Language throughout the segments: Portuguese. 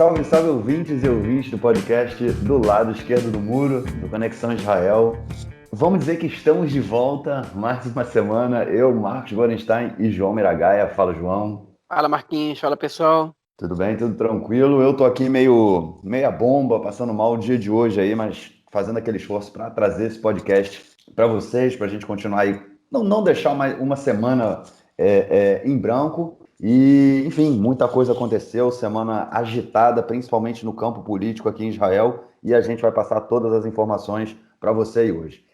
Salve, salve ouvintes e ouvintes do podcast do lado esquerdo do muro, do Conexão Israel. Vamos dizer que estamos de volta, mais uma semana, eu, Marcos Gorenstein e João Miragaia. Fala, João. Fala, Marquinhos. Fala, pessoal. Tudo bem? Tudo tranquilo? Eu tô aqui meia bomba, passando mal o dia de hoje aí, mas fazendo aquele esforço para trazer esse podcast para vocês, para a gente continuar aí, não deixar mais uma semana em branco. E, enfim, muita coisa aconteceu, semana agitada, principalmente no campo político aqui em Israel, e a gente vai passar todas as informações para você aí hoje.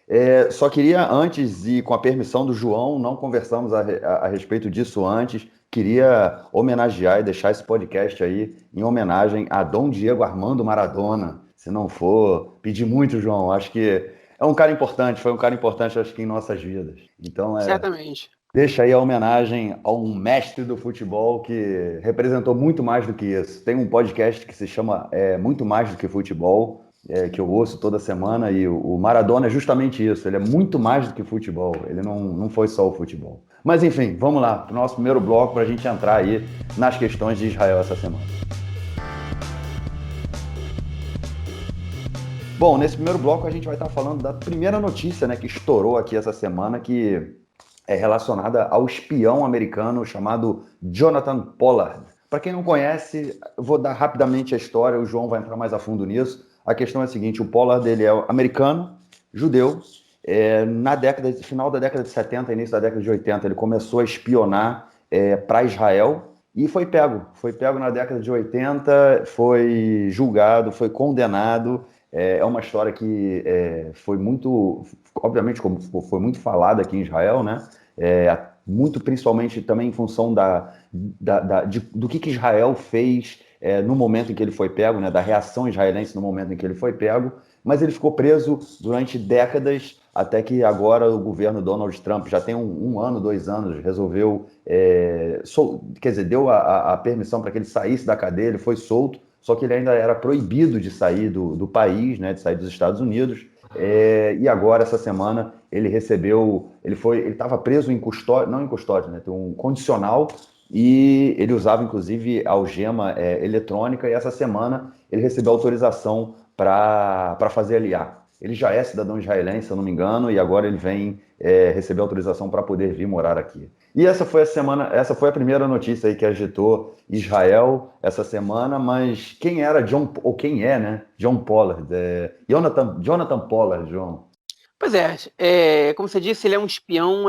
Só queria antes, e com a permissão do João, não conversamos a respeito disso antes, queria homenagear e deixar esse podcast aí em homenagem a Dom Diego Armando Maradona. Se não for pedir muito, João, acho que é um cara importante, foi um cara importante, acho que em nossas vidas. Então, Certamente. deixa aí a homenagem a um mestre do futebol que representou muito mais do que isso. Tem um podcast que se chama Muito Mais do que Futebol, que eu ouço toda semana, e o Maradona é justamente isso, ele é muito mais do que futebol, ele não foi só o futebol. Mas enfim, vamos lá, para o nosso primeiro bloco, para a gente entrar aí nas questões de Israel essa semana. Bom, nesse primeiro bloco a gente vai estar falando da primeira notícia, né, que estourou aqui essa semana, que é relacionada ao espião americano chamado Jonathan Pollard. Para quem não conhece, eu vou dar rapidamente a história, o João vai entrar mais a fundo nisso. A questão é a seguinte, o Pollard ele é americano, judeu, final da década de 70, início da década de 80, ele começou a espionar para Israel e foi pego na década de 80, foi julgado, foi condenado. É uma história que foi muito, obviamente, como foi muito falada aqui em Israel, né? Muito principalmente também em função do que Israel fez no momento em que ele foi pego, né? Da reação israelense no momento em que ele foi pego, mas ele ficou preso durante décadas, até que agora o governo Donald Trump, já tem um ano, 2 anos, resolveu, deu a permissão para que ele saísse da cadeia, ele foi solto, só que ele ainda era proibido de sair do país, né, de sair dos Estados Unidos, e agora, essa semana, ele estava preso em custódia, não em custódia, né, tem um condicional, e ele usava, inclusive, algema eletrônica, e essa semana ele recebeu autorização para fazer aliar. Ele já é cidadão israelense, se eu não me engano, e agora ele vem receber autorização para poder vir morar aqui. E essa foi a primeira notícia aí que agitou Israel essa semana, mas quem é, né, John Pollard? Jonathan Pollard, João. Pois como você disse, ele é um espião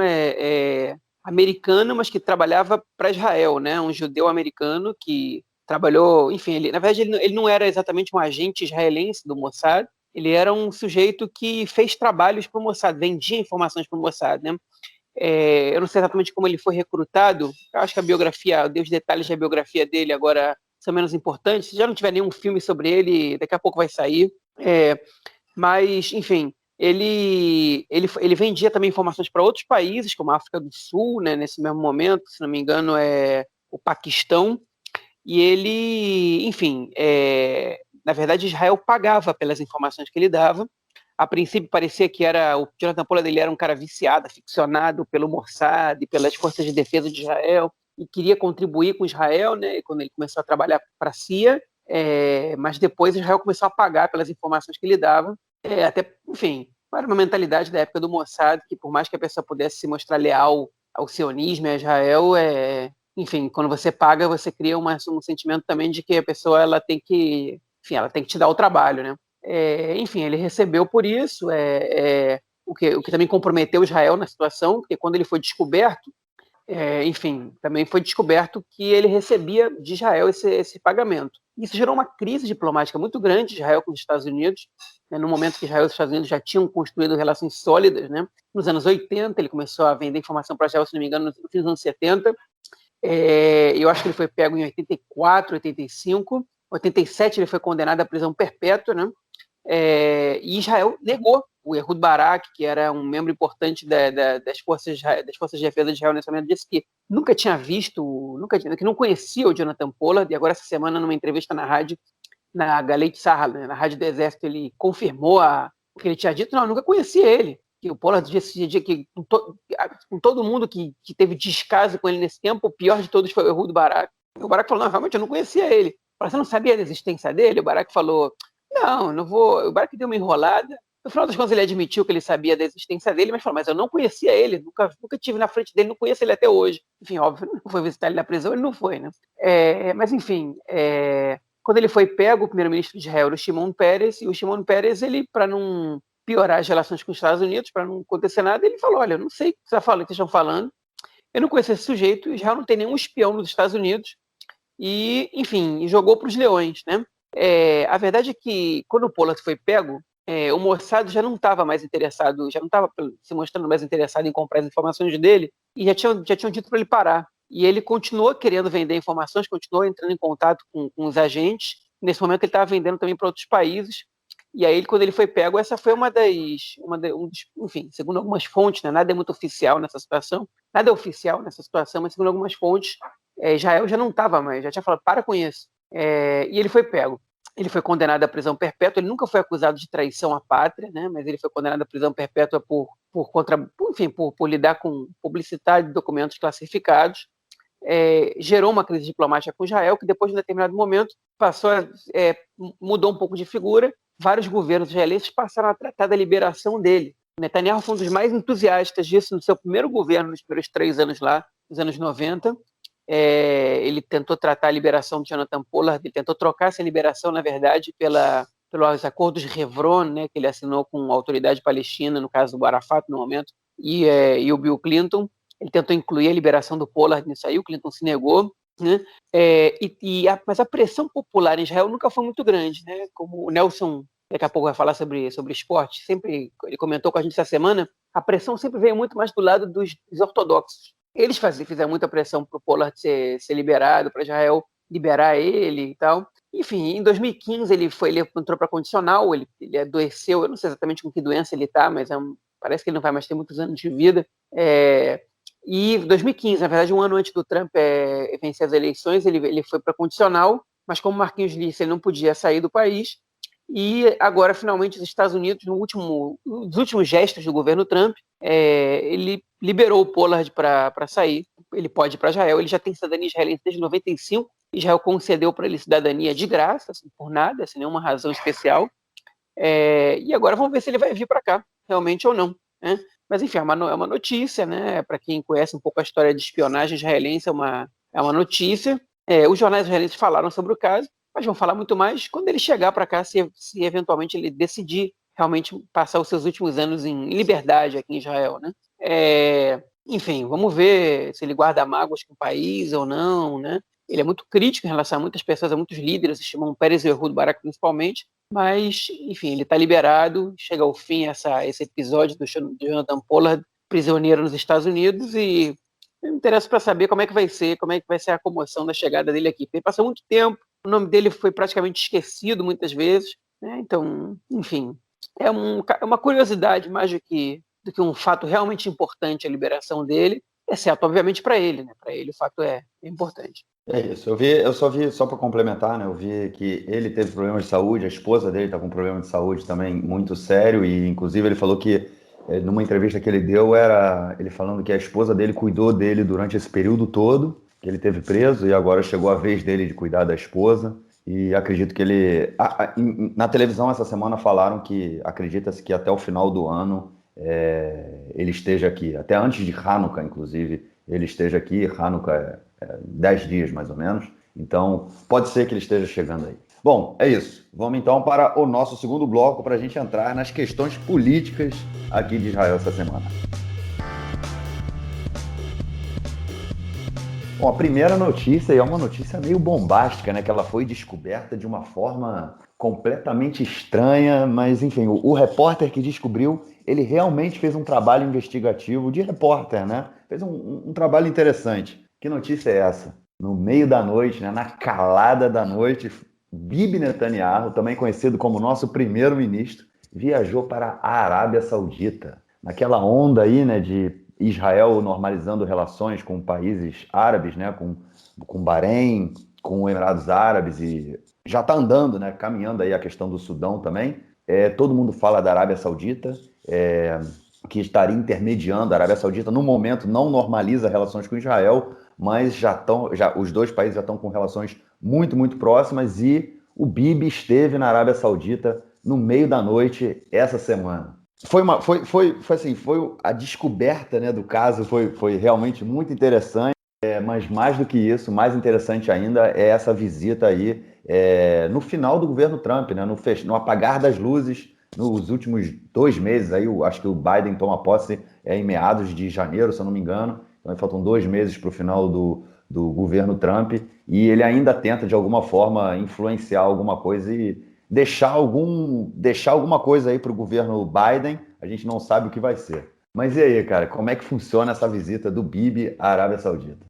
americano, mas que trabalhava para Israel, né? Um judeu americano que trabalhou, enfim, na verdade ele não era exatamente um agente israelense do Mossad, ele era um sujeito que fez trabalhos para o Mossad, vendia informações para o Mossad, né? Eu não sei exatamente como ele foi recrutado, eu acho que os detalhes da biografia dele agora são menos importantes, se já não tiver nenhum filme sobre ele, daqui a pouco vai sair, mas, enfim, ele vendia também informações para outros países, como a África do Sul, né, nesse mesmo momento, se não me engano, é o Paquistão, e ele, enfim, na verdade, Israel pagava pelas informações que ele dava. A princípio parecia que o Jonathan Pollard ele era um cara viciado, aficionado pelo Mossad e pelas forças de defesa de Israel, e queria contribuir com Israel, né, quando ele começou a trabalhar para a CIA, mas depois Israel começou a pagar pelas informações que ele dava, até, enfim, era uma mentalidade da época do Mossad, que por mais que a pessoa pudesse se mostrar leal ao sionismo e a Israel, enfim, quando você paga, você cria um sentimento também de que a pessoa ela tem que te dar o trabalho, né? Enfim, ele recebeu por isso, o que também comprometeu Israel na situação, porque quando ele foi descoberto, enfim, também foi descoberto que ele recebia de Israel esse pagamento. Isso gerou uma crise diplomática muito grande de Israel com os Estados Unidos, né, no momento que Israel e os Estados Unidos já tinham construído relações sólidas, né? Nos anos 80, ele começou a vender informação para Israel, se não me engano, no fim dos anos 70. Eu acho que ele foi pego em 84, 85. 87 ele foi condenado à prisão perpétua, né? E Israel negou. O Ehud Barak, que era um membro importante das forças de defesa de Israel nesse momento, disse que nunca tinha visto, que não conhecia o Jonathan Pollard, e agora essa semana, numa entrevista na rádio, na Galei Tzahal, né, na rádio do Exército, ele confirmou o que ele tinha dito. Não, eu nunca conhecia ele. Que o Pollard disse que com todo mundo que teve descaso com ele nesse tempo, o pior de todos foi o Ehud Barak. O Barak falou, não, realmente eu não conhecia ele. Você não sabia da existência dele? O Barack falou, não vou. O Barack deu uma enrolada. No final das contas, ele admitiu que ele sabia da existência dele, mas falou, mas eu não conhecia ele, nunca tive na frente dele, não conheço ele até hoje. Enfim, óbvio, não foi visitar ele na prisão, ele não foi, né? Mas, enfim, quando ele foi pego, o primeiro-ministro de Israel era o Shimon Peres, e o Shimon Peres, ele, para não piorar as relações com os Estados Unidos, para não acontecer nada, ele falou, olha, eu não sei o que vocês estão falando, eu não conheço esse sujeito, Israel não tem nenhum espião nos Estados Unidos, e, enfim, jogou para os leões, né? A verdade é que, quando o Pollard foi pego, o Mossad já não estava mais interessado, já não estava se mostrando mais interessado em comprar as informações dele, e já tinham dito para ele parar. E ele continuou querendo vender informações, continuou entrando em contato com os agentes. Nesse momento, ele estava vendendo também para outros países. E aí, quando ele foi pego, essa foi enfim, segundo algumas fontes, né, nada é muito oficial nessa situação, nada é oficial nessa situação, mas segundo algumas fontes, Israel já não estava mais, já tinha falado, para com isso. E ele foi pego. Ele foi condenado à prisão perpétua, ele nunca foi acusado de traição à pátria, né, mas ele foi condenado à prisão perpétua por lidar com publicidade de documentos classificados. Gerou uma crise diplomática com Israel, que depois de um determinado momento mudou um pouco de figura. Vários governos israelenses passaram a tratar da liberação dele. Netanyahu foi um dos mais entusiastas disso no seu primeiro governo, nos primeiros 3 anos lá, nos anos 90. Ele tentou tratar a liberação de Jonathan Pollard, ele tentou trocar essa liberação, na verdade, pelos acordos de Hebron, né, que ele assinou com a autoridade palestina, no caso do Arafat, no momento, e o Bill Clinton. Ele tentou incluir a liberação do Pollard nisso aí, o Clinton se negou, né? Mas a pressão popular em Israel nunca foi muito grande, né? Como o Nelson daqui a pouco vai falar sobre esporte, sempre ele comentou com a gente essa semana, a pressão sempre veio muito mais do lado dos ortodoxos. Eles fizeram muita pressão para o Pollard ser liberado, para Israel liberar ele e tal. Enfim, em 2015 ele entrou para condicional, ele adoeceu, eu não sei exatamente com que doença ele está, mas parece que ele não vai mais ter muitos anos de vida. E em 2015, na verdade, um ano antes do Trump vencer as eleições, ele foi para condicional, mas como Marquinhos disse, ele não podia sair do país. E agora, finalmente, os Estados Unidos, nos últimos gestos do governo Trump, ele liberou o Pollard para sair. Ele pode ir para Israel, ele já tem cidadania israelense desde 95. Israel concedeu para ele cidadania de graça, assim, por nada, sem nenhuma razão especial. E agora vamos ver se ele vai vir para cá, realmente ou não, né? Mas, enfim, é uma notícia, né? Para quem conhece um pouco a história de espionagem israelense, é uma notícia. Os jornais israelenses falaram sobre o caso, mas vão falar muito mais quando ele chegar para cá, se eventualmente ele decidir realmente passar os seus últimos anos em liberdade aqui em Israel, né? Enfim, vamos ver se ele guarda mágoas com o país ou não, né? Ele é muito crítico em relação a muitas pessoas, a muitos líderes, Shimon Peres e Ehud Barak principalmente, mas, enfim, ele está liberado, chega ao fim esse episódio do Jonathan Pollard, prisioneiro nos Estados Unidos, e me interessa para saber como é que vai ser a comoção da chegada dele aqui. Ele passou muito tempo, o nome dele foi praticamente esquecido muitas vezes, né? Então, enfim, é uma curiosidade mais do que um fato realmente importante a liberação dele, exceto, obviamente, para ele, né? Para ele o fato é importante. É isso, eu só vi, só para complementar, né? Eu vi que ele teve problemas de saúde, a esposa dele está com problema de saúde também muito sério, e inclusive ele falou que numa entrevista que ele deu, ele falando que a esposa dele cuidou dele durante esse período todo, que ele teve preso, e agora chegou a vez dele de cuidar da esposa. E acredito que ele. Na televisão essa semana falaram que acredita-se que até o final do ano ele esteja aqui, até antes de Hanukkah, inclusive, ele esteja aqui. Hanukkah é 10 dias mais ou menos, então pode ser que ele esteja chegando aí. Bom, é isso. Vamos então para o nosso segundo bloco para a gente entrar nas questões políticas aqui de Israel essa semana. Bom, a primeira notícia é uma notícia meio bombástica, né? Que ela foi descoberta de uma forma completamente estranha, mas enfim, o repórter que descobriu, ele realmente fez um trabalho investigativo de repórter, né? Fez um trabalho interessante. Que notícia é essa? No meio da noite, né? Na calada da noite, Bibi Netanyahu, também conhecido como nosso primeiro-ministro, viajou para a Arábia Saudita. Naquela onda aí, né, de Israel normalizando relações com países árabes, né, com Bahrein, com Emirados Árabes, e já está andando, né, caminhando aí a questão do Sudão também. Todo mundo fala da Arábia Saudita, que estaria intermediando. A Arábia Saudita, no momento, não normaliza relações com Israel, mas os dois países já estão com relações muito, muito próximas, e o Bibi esteve na Arábia Saudita no meio da noite essa semana. Foi a descoberta, né, do caso foi realmente muito interessante, mas mais do que isso, mais interessante ainda é essa visita aí no final do governo Trump, né, no apagar das luzes, nos últimos 2 meses, aí, acho que o Biden toma posse em meados de janeiro, se eu não me engano, então faltam 2 meses para o final do governo Trump, e ele ainda tenta, de alguma forma, influenciar alguma coisa e deixar alguma coisa aí para o governo Biden. A gente não sabe o que vai ser. Mas e aí, cara, como é que funciona essa visita do Bibi à Arábia Saudita?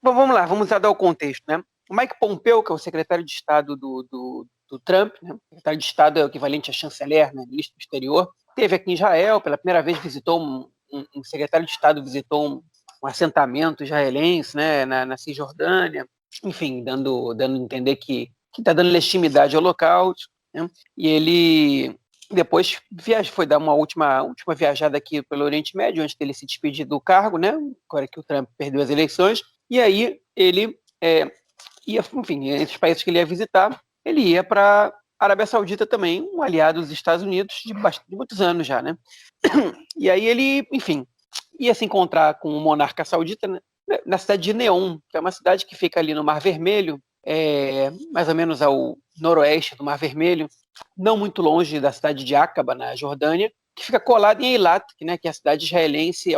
Bom, vamos lá, vamos dar o contexto, né? O Mike Pompeo, que é o secretário de Estado do Trump, né? O secretário de Estado é o equivalente a chanceler, né? Ministro do Exterior, esteve aqui em Israel, pela primeira vez visitou um secretário de Estado visitou um assentamento israelense, né? Na Cisjordânia, enfim, dando a entender que está dando legitimidade ao local, né? E ele depois foi dar uma última viajada aqui pelo Oriente Médio, antes dele se despedir do cargo, né? Agora que o Trump perdeu as eleições. E aí ele ia, enfim, entre os países que ele ia visitar, ele ia para a Arábia Saudita também, um aliado dos Estados Unidos de muitos anos já, né? E aí ele, enfim, ia se encontrar com o monarca saudita, né, na cidade de Neom, que é uma cidade que fica ali no Mar Vermelho, mais ou menos ao noroeste do Mar Vermelho, não muito longe da cidade de Aqaba, na Jordânia, que fica colado em Eilat, né, que é a cidade israelense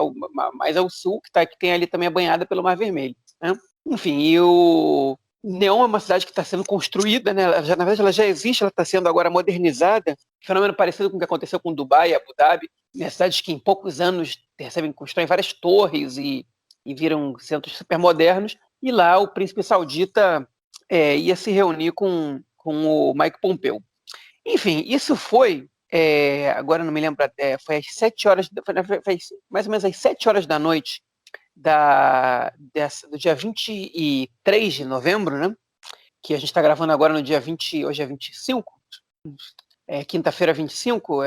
mais ao sul, que tem ali também a banhada pelo Mar Vermelho. Né? Enfim, e o Neom é uma cidade que está sendo construída, né? Na verdade ela já existe, ela está sendo agora modernizada, fenômeno parecido com o que aconteceu com Dubai e Abu Dhabi, né? Cidades que em poucos anos constroem várias torres e viram centros super modernos, e lá o príncipe saudita ia se reunir com o Mike Pompeo. Enfim, isso foi, agora não me lembro, foi às 7 horas, foi mais ou menos às 7 horas da noite do dia 23 de novembro, né? Que a gente está gravando agora no dia 20, hoje é 25, quinta-feira 25,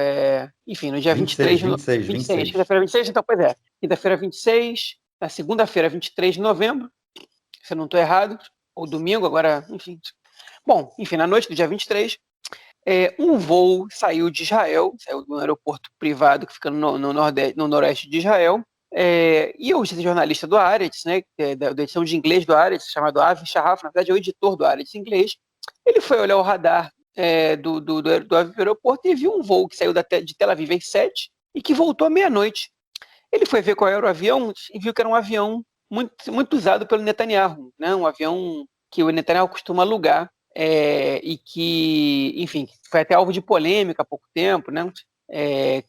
enfim, no dia 23 de 26, quinta-feira 26, então, pois é, quinta-feira 26, na segunda-feira 23 de novembro, se eu não estou errado, ou domingo, agora, enfim. Bom, enfim, na noite do dia 23, um voo saiu de Israel, saiu do aeroporto privado que fica no noroeste de Israel, e o jornalista do Haaretz, né, da edição de inglês do Haaretz, chamado Avi Shahaf, na verdade é o editor do Haaretz em inglês, ele foi olhar o radar do aeroporto e viu um voo que saiu de Tel Aviv às 7 e que voltou à meia-noite. Ele foi ver qual era o avião e viu que era um avião muito, muito usado pelo Netanyahu, né, um avião que o Netanyahu costuma alugar, e que, enfim, foi até alvo de polêmica há pouco tempo, né?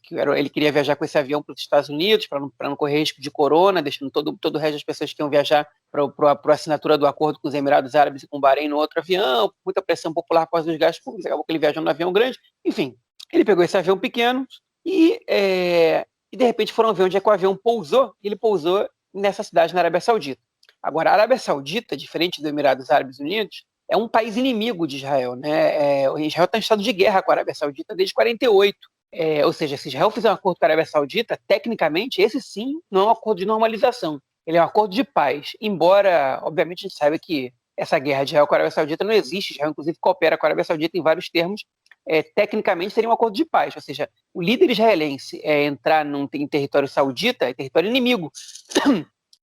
Que ele queria viajar com esse avião para os Estados Unidos para não correr risco de corona, deixando todo o resto das pessoas que iam viajar para a assinatura do acordo com os Emirados Árabes e com o Bahrein no outro avião, muita pressão popular por causa dos gastos públicos, acabou que ele viajou no avião grande. Enfim, ele pegou esse avião pequeno e de repente foram ver onde é que o avião pousou, e ele pousou nessa cidade na Arábia Saudita. Agora, a Arábia Saudita, diferente dos Emirados Árabes Unidos, é um país inimigo de Israel, né? O Israel está em estado de guerra com a Arábia Saudita desde 48. Ou seja, se Israel fizer um acordo com a Arábia Saudita, tecnicamente, esse sim não é um acordo de normalização. Ele é um acordo de paz. Embora, obviamente, a gente saiba que essa guerra de Israel com a Arábia Saudita não existe. Israel, inclusive, coopera com a Arábia Saudita em vários termos. Tecnicamente, seria um acordo de paz. Ou seja, o líder israelense entrar em território saudita é território inimigo.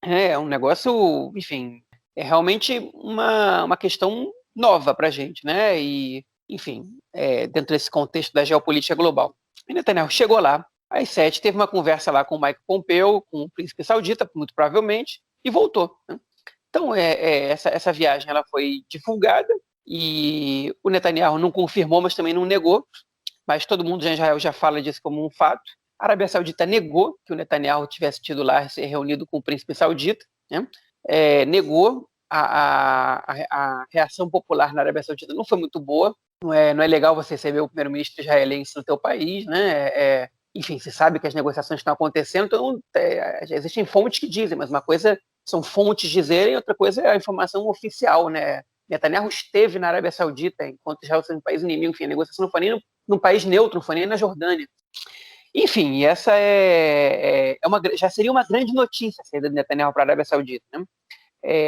É um negócio, enfim, é realmente uma questão nova para a gente, né? E, enfim, dentro desse contexto da geopolítica global. E Netanyahu chegou lá, às 7, teve uma conversa lá com o Mike Pompeo, com o príncipe saudita, muito provavelmente, e voltou. Né? Então, essa viagem ela foi divulgada e o Netanyahu não confirmou, mas também não negou, mas todo mundo em Israel já fala disso como um fato. A Arábia Saudita negou que o Netanyahu tivesse tido lá se reunido com o príncipe saudita, né? Negou. A reação popular na Arábia Saudita não foi muito boa. Não é legal você receber o primeiro-ministro israelense no teu país, né? Enfim, você sabe que as negociações estão acontecendo, então existem fontes que dizem, mas uma coisa são fontes dizerem, outra coisa é a informação oficial, né? Netanyahu esteve na Arábia Saudita, enquanto Israel sendo um país inimigo, enfim, a negociação não foi nem num país neutro, não foi nem na Jordânia. Enfim, essa já seria uma grande notícia a saída de Netanyahu para a Arábia Saudita, né?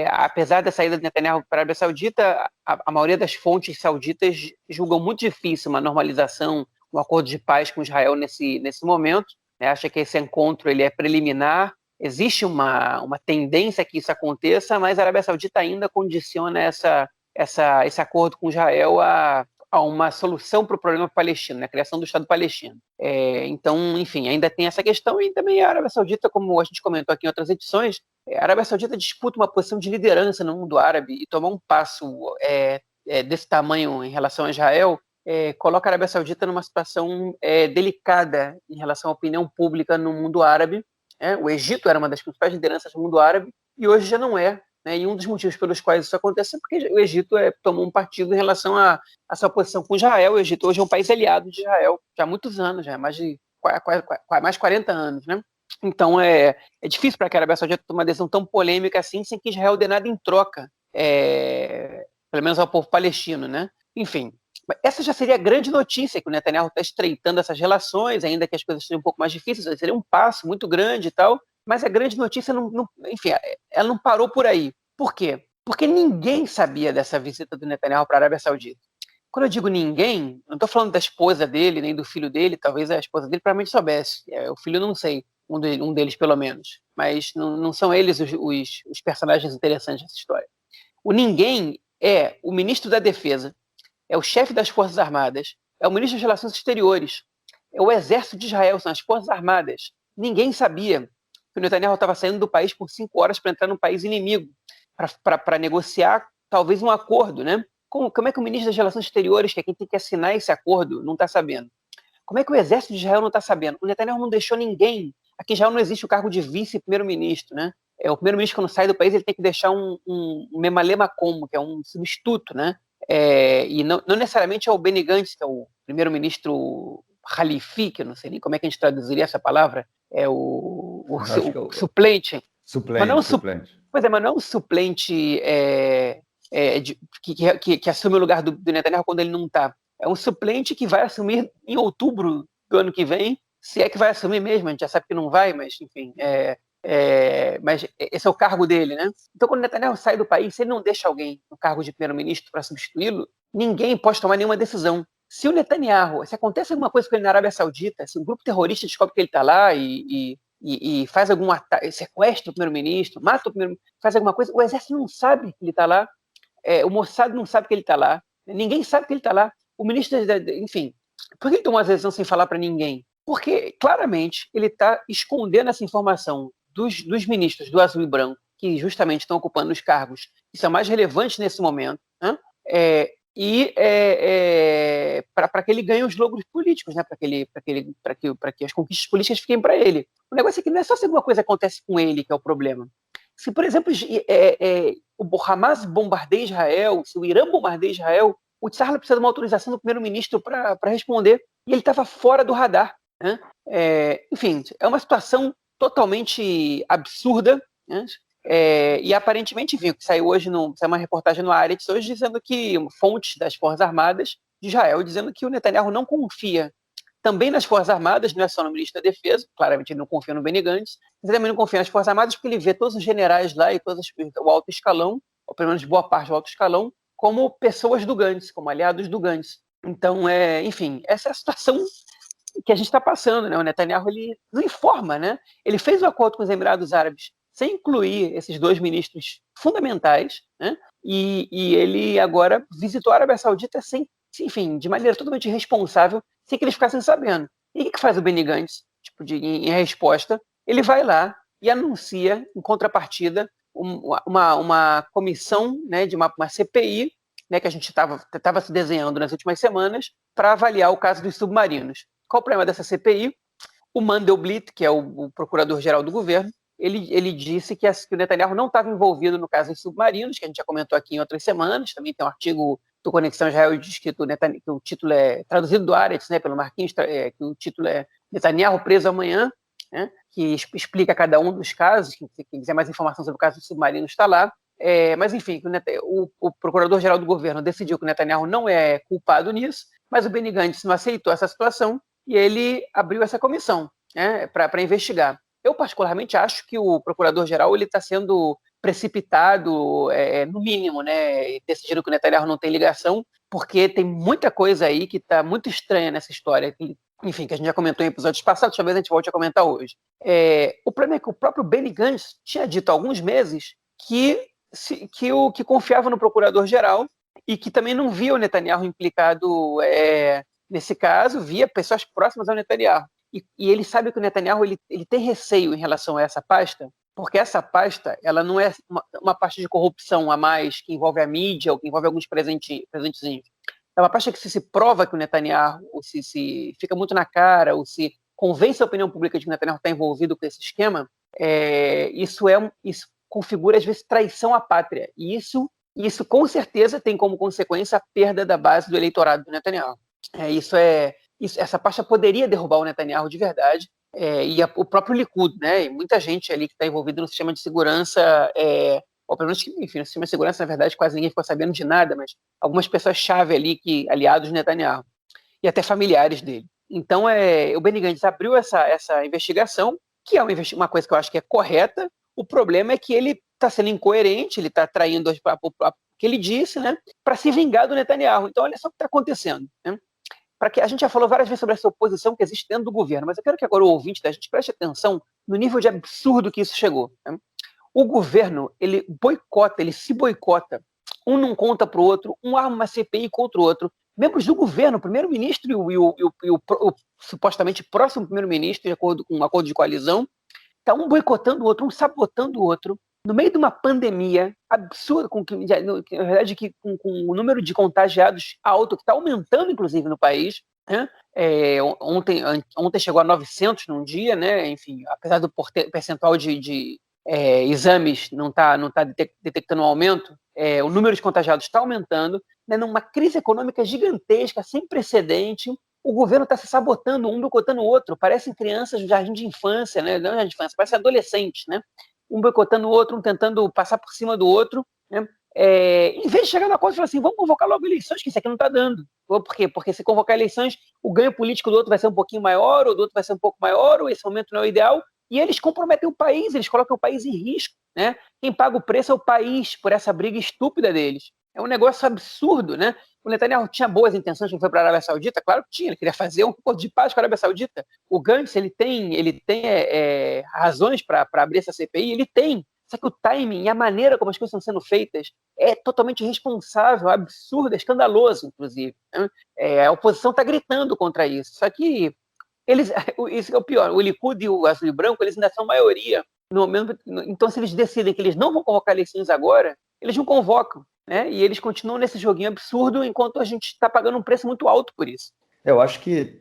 apesar da saída de Netanyahu para a Arábia Saudita, a maioria das fontes sauditas julgam muito difícil uma normalização, um acordo de paz com Israel nesse momento, né? Acha que esse encontro ele é preliminar. Existe uma tendência que isso aconteça, mas a Arábia Saudita ainda condiciona esse acordo com Israel a uma solução para o problema palestino, né? A criação do Estado palestino. Então, enfim, ainda tem essa questão, e também a Arábia Saudita, como a gente comentou aqui em outras edições, a Arábia Saudita disputa uma posição de liderança no mundo árabe, e tomar um passo desse tamanho em relação a Israel coloca a Arábia Saudita numa situação delicada em relação à opinião pública no mundo árabe. O Egito era uma das principais lideranças do mundo árabe, e hoje já não é. Né? E um dos motivos pelos quais isso acontece é porque o Egito tomou um partido em relação à sua posição com Israel. O Egito hoje é um país aliado de Israel já há muitos anos, já mais de 40 anos, né? Então é difícil para que a Arábia Saudita tome uma decisão tão polêmica assim, sem que Israel dê nada em troca, pelo menos ao povo palestino, né? Enfim, essa já seria a grande notícia, que o Netanyahu está estreitando essas relações, ainda que as coisas sejam um pouco mais difíceis, seria um passo muito grande e tal, mas a grande notícia, enfim, ela não parou por aí. Por quê? Porque ninguém sabia dessa visita do Netanyahu para a Arábia Saudita. Quando eu digo ninguém, não estou falando da esposa dele, nem do filho dele, talvez a esposa dele provavelmente soubesse, o filho não sei, um deles pelo menos, mas não são eles os personagens interessantes dessa história. O ninguém é o ministro da Defesa, é o chefe das Forças Armadas, é o ministro das Relações Exteriores, é o Exército de Israel, são as Forças Armadas. Ninguém sabia que o Netanyahu estava saindo do país por 5 horas para entrar num país inimigo, para negociar talvez um acordo, né? Como é que o ministro das Relações Exteriores, que é quem tem que assinar esse acordo, não está sabendo? Como é que o Exército de Israel não está sabendo? O Netanyahu não deixou ninguém. Aqui em Israel não existe o cargo de vice-primeiro-ministro, né? O primeiro-ministro, quando sai do país, ele tem que deixar um memale makom, que é um substituto, né? E não necessariamente é o Benny Gantz, que é o primeiro-ministro Halifi, que eu não sei nem como é que a gente traduziria essa palavra, o suplente. Suplente. Pois é, mas não é um suplente que assume o lugar do Netanyahu quando ele não está. É um suplente que vai assumir em outubro do ano que vem, se é que vai assumir mesmo, a gente já sabe que não vai, mas enfim, mas esse é o cargo dele, né? Então, quando o Netanyahu sai do país, se ele não deixa alguém no cargo de primeiro-ministro para substituí-lo, ninguém pode tomar nenhuma decisão. Se o Netanyahu, se acontece alguma coisa com ele na Arábia Saudita, se um grupo terrorista descobre que ele está lá e faz algum ataque, sequestra o primeiro-ministro, mata o primeiro-ministro, faz alguma coisa, o exército não sabe que ele está lá, o Mossad não sabe que ele está lá, ninguém sabe que ele está lá, o ministro, enfim, por que ele tomou essa decisão sem falar para ninguém? Porque, claramente, ele está escondendo essa informação dos ministros do azul e branco, que justamente estão ocupando os cargos que são mais relevantes nesse momento, né? Para que ele ganhe os logros políticos, né? Para que as conquistas políticas fiquem para ele. O negócio é que não é só se alguma coisa acontece com ele que é o problema. Se, por exemplo, o Hamas bombardeia Israel, se o Irã bombardeia Israel, o Tzahal precisa de uma autorização do primeiro-ministro para responder, e ele estava fora do radar. Né? Enfim, é uma situação totalmente absurda, né? E aparentemente, enfim, que saiu hoje, saiu uma reportagem no Haaretz hoje dizendo que fontes das Forças Armadas de Israel dizendo que o Netanyahu não confia também nas Forças Armadas, não é só no ministro da Defesa, claramente ele não confia no Benny Gantz, mas ele também não confia nas Forças Armadas porque ele vê todos os generais lá e o alto escalão, ou pelo menos boa parte do alto escalão, como pessoas do Gantz, como aliados do Gantz. Então, enfim, essa é a situação que a gente está passando, né? O Netanyahu, ele não informa, né? Ele fez um acordo com os Emirados Árabes sem incluir esses 2 ministros fundamentais, né? E ele agora visitou a Arábia Saudita enfim, de maneira totalmente irresponsável, sem que eles ficassem sabendo. E o que faz o Benny Gantz? Em resposta, ele vai lá e anuncia, em contrapartida, uma comissão, né, de uma CPI, né, que a gente estava se desenhando nas últimas semanas, para avaliar o caso dos submarinos. Qual o problema dessa CPI? O Mandelblit, que é o procurador-geral do governo, ele disse que o Netanyahu não estava envolvido no caso dos submarinos, que a gente já comentou aqui em outras semanas. Também tem um artigo do Conexão Israel diz que o título é traduzido do Haaretz, né, pelo Marquinhos, que o título é Netanyahu preso amanhã, né, que explica cada um dos casos. Quem quiser mais informação sobre o caso dos submarinos está lá. Mas, enfim, o procurador-geral do governo decidiu que o Netanyahu não é culpado nisso, mas o Benny Gantz não aceitou essa situação e ele abriu essa comissão, né, para investigar. Eu, particularmente, acho que o procurador-geral está sendo precipitado, no mínimo, né? E decidiram que o Netanyahu não tem ligação, porque tem muita coisa aí que está muito estranha nessa história, enfim, que a gente já comentou em episódios passados, talvez a gente volte a comentar hoje. O problema é que o próprio Benny Gantz tinha dito há alguns meses que confiava no procurador-geral e que também não via o Netanyahu implicado nesse caso, via pessoas próximas ao Netanyahu. E ele sabe que o Netanyahu ele tem receio em relação a essa pasta, porque essa pasta ela não é uma pasta de corrupção a mais que envolve a mídia ou que envolve alguns presentezinhos. É uma pasta que se prova que o Netanyahu, ou se fica muito na cara, ou se convence a opinião pública de que o Netanyahu está envolvido com esse esquema, isso configura, às vezes, traição à pátria. E isso com certeza tem como consequência a perda da base do eleitorado do Netanyahu. Essa pasta poderia derrubar o Netanyahu de verdade, o próprio Likud, né? E muita gente ali que está envolvida no sistema de segurança, ou pelo menos, enfim, no sistema de segurança, na verdade, quase ninguém ficou sabendo de nada, mas algumas pessoas-chave ali, aliados do Netanyahu, e até familiares dele. Então, o Benny Gantz abriu essa investigação, que é uma coisa que eu acho que é correta. O problema é que ele está sendo incoerente, ele está traindo o que ele disse, né, para se vingar do Netanyahu. Então, olha só o que está acontecendo, né? A gente já falou várias vezes sobre essa oposição que existe dentro do governo, mas eu quero que agora o ouvinte da gente preste atenção no nível de absurdo que isso chegou, né? O governo, ele se boicota. Um não conta para o outro, um arma uma CPI contra o outro. Membros do governo, o primeiro-ministro e o supostamente próximo primeiro-ministro, de acordo com um acordo de coalizão, está um boicotando o outro, um sabotando o outro, no meio de uma pandemia absurda, na verdade, com o número de contagiados alto, que está aumentando, inclusive, no país, né? Ontem chegou a 900 num dia, né? Enfim, apesar do percentual de exames não tá detectando um aumento, o número de contagiados está aumentando, né? Numa crise econômica gigantesca, sem precedente. O governo está se sabotando, um boicotando o outro. Parecem crianças do jardim de infância, né? Não jardim de infância, parecem adolescentes, né? Um boicotando o outro, um tentando passar por cima do outro, né? Em vez de chegar na conta e falar assim, vamos convocar logo eleições, que isso aqui não está dando. Por quê? Porque se convocar eleições, o ganho político do outro vai ser um pouquinho maior, ou do outro vai ser um pouco maior, ou esse momento não é o ideal, e eles comprometem o país, eles colocam o país em risco, né? Quem paga o preço é o país por essa briga estúpida deles. É um negócio absurdo, né? O Netanyahu tinha boas intenções quando foi para a Arábia Saudita? Claro que tinha, ele queria fazer um acordo de paz com a Arábia Saudita. O Gantz, ele tem razões para abrir essa CPI? Ele tem. Só que o timing e a maneira como as coisas estão sendo feitas é totalmente irresponsável, absurdo, escandaloso, inclusive, né? A oposição está gritando contra isso. Só que isso é o pior, o Likud e o Azul e Branco, eles ainda são maioria. Então, se eles decidem que eles não vão convocar eleições agora, eles não convocam, né? E eles continuam nesse joguinho absurdo enquanto a gente está pagando um preço muito alto por isso. Eu acho que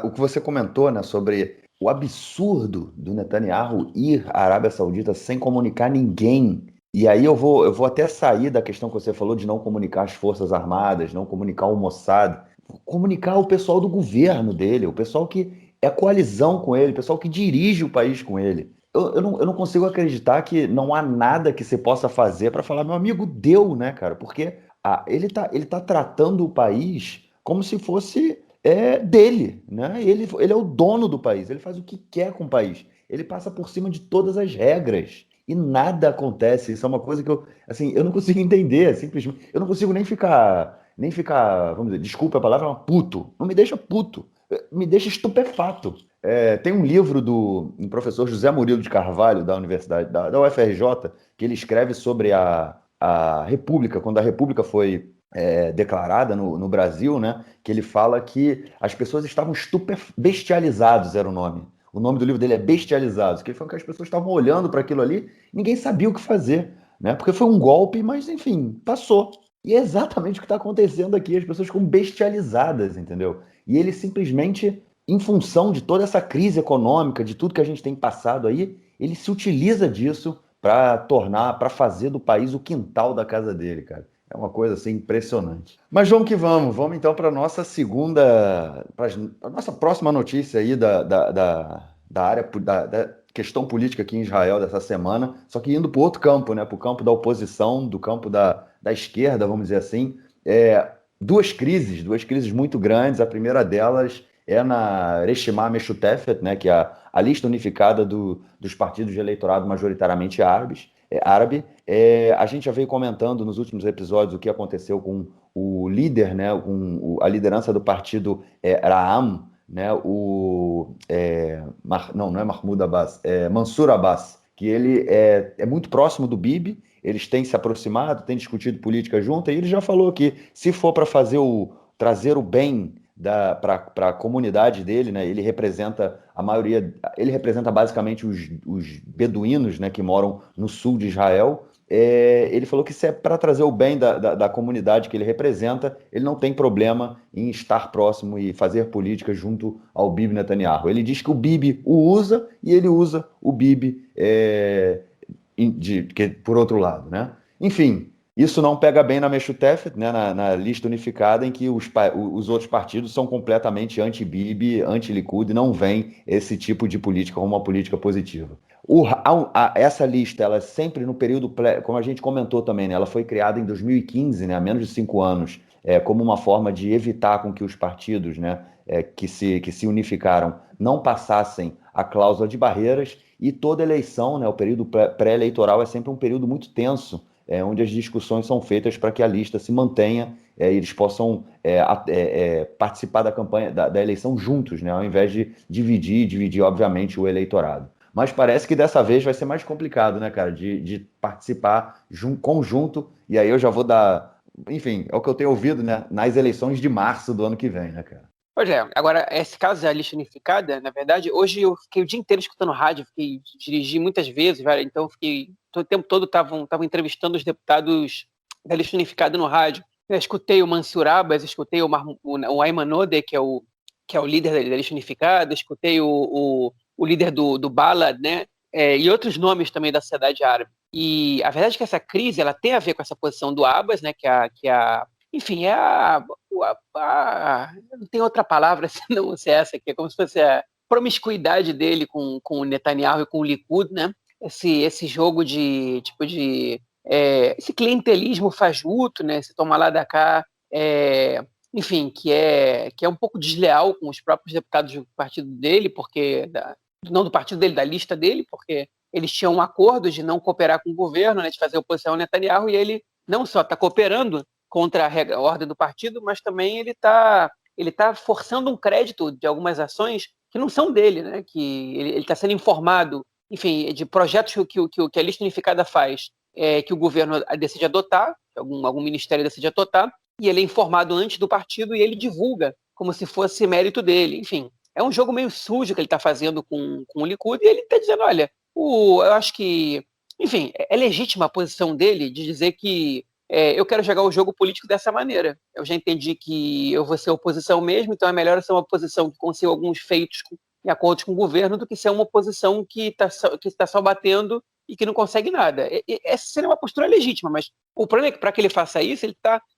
o que você comentou, né, sobre o absurdo do Netanyahu ir à Arábia Saudita sem comunicar ninguém. E aí eu vou até sair da questão que você falou de não comunicar as Forças Armadas, não comunicar o Mossad, comunicar o pessoal do governo dele, o pessoal que é coalizão com ele, o pessoal que dirige o país com ele. Eu não consigo acreditar que não há nada que você possa fazer para falar, meu amigo, deu, né, cara? Porque ele tá tratando o país como se fosse dele, né? Ele é o dono do país, ele faz o que quer com o país. Ele passa por cima de todas as regras e nada acontece. Isso é uma coisa que eu não consigo entender, simplesmente. Eu não consigo nem ficar, vamos dizer, desculpa a palavra, mas puto. Não me deixa puto, me deixa estupefato. Tem um livro do professor José Murilo de Carvalho, da Universidade, da UFRJ, que ele escreve sobre a República, quando a República foi declarada no Brasil, né? Que ele fala que as pessoas estavam bestializados, era o nome. O nome do livro dele é Bestializados, que ele falou que as pessoas estavam olhando para aquilo ali, ninguém sabia o que fazer, né? Porque foi um golpe, mas enfim, passou. E é exatamente o que está acontecendo aqui, as pessoas ficam bestializadas, entendeu? E ele simplesmente, em função de toda essa crise econômica, de tudo que a gente tem passado aí, ele se utiliza disso para fazer do país o quintal da casa dele, cara. É uma coisa assim impressionante. Mas vamos que vamos. Vamos então para a nossa para nossa próxima notícia aí da área da questão política aqui em Israel dessa semana, só que indo para o outro campo, né? Para o campo da oposição, do campo da esquerda, vamos dizer assim. Duas crises muito grandes. A primeira delas é na Reshimah Meshutefet, né? Que é a lista unificada dos partidos de eleitorado majoritariamente árabes. árabe. A gente já veio comentando nos últimos episódios o que aconteceu com o líder, né, com a liderança do partido Ra'am, né, não é Mahmoud Abbas, é Mansur Abbas, que ele é muito próximo do Bibi, eles têm se aproximado, têm discutido política junto, e ele já falou que se for para trazer o bem para a comunidade dele, né? Ele representa a maioria, ele representa basicamente os beduínos, né, que moram no sul de Israel. Ele falou que se é para trazer o bem da comunidade que ele representa, ele não tem problema em estar próximo e fazer política junto ao Bibi Netanyahu. Ele diz que o Bibi o usa e ele usa o Bibi por outro lado, né? Enfim, isso não pega bem na Meshutefet, né, na lista unificada, em que os outros partidos são completamente anti-Bibi, anti-Likud, e não veem esse tipo de política como uma política positiva. Essa lista, ela sempre no período, como a gente comentou também, né, ela foi criada em 2015, né, há menos de 5 anos, como uma forma de evitar com que os partidos, né, que se unificaram não passassem a cláusula de barreiras, e toda eleição, né, o período pré-eleitoral é sempre um período muito tenso, onde as discussões são feitas para que a lista se mantenha e eles possam participar da campanha, da eleição juntos, né, ao invés de dividir, obviamente, o eleitorado. Mas parece que dessa vez vai ser mais complicado, né, cara, de participar conjunto, e aí eu já vou dar. Enfim, é o que eu tenho ouvido, né, nas eleições de março do ano que vem, né, cara? Pois é, agora, esse caso da lista unificada, na verdade, hoje eu fiquei o dia inteiro escutando rádio, dirigi muitas vezes, velho, então eu fiquei, todo o tempo todo estavam entrevistando os deputados da lista unificada no rádio. Eu escutei o Mansur Abbas, escutei o Ayman Odeh, que é o líder da lista unificada, escutei o líder do Balad, né, e outros nomes também da sociedade árabe. E a verdade é que essa crise, ela tem a ver com essa posição do Abbas, né, enfim, não tem outra palavra senão ser essa, que é como se fosse a promiscuidade dele com o Netanyahu e com o Likud, né? Esse jogo esse clientelismo fajuto, né? Esse toma lá da cá, enfim, que é um pouco desleal com os próprios deputados do partido dele, não do partido dele, da lista dele, porque eles tinham um acordo de não cooperar com o governo, né, de fazer oposição ao Netanyahu, e ele não só está cooperando contra a ordem do partido, mas também ele tá forçando um crédito de algumas ações que não são dele, né? Que ele está sendo informado, enfim, de projetos que a lista unificada faz, que o governo decide adotar, que algum ministério decide adotar, e ele é informado antes do partido e ele divulga como se fosse mérito dele. Enfim, é um jogo meio sujo que ele está fazendo com o Likud, e ele está dizendo, olha, eu acho que, enfim, é legítima a posição dele de dizer que eu quero jogar o jogo político dessa maneira. Eu já entendi que eu vou ser oposição mesmo, então é melhor ser uma oposição que consiga alguns feitos em acordo com o governo do que ser uma oposição que está só batendo e que não consegue nada. Essa seria uma postura legítima, mas o problema é que para que ele faça isso,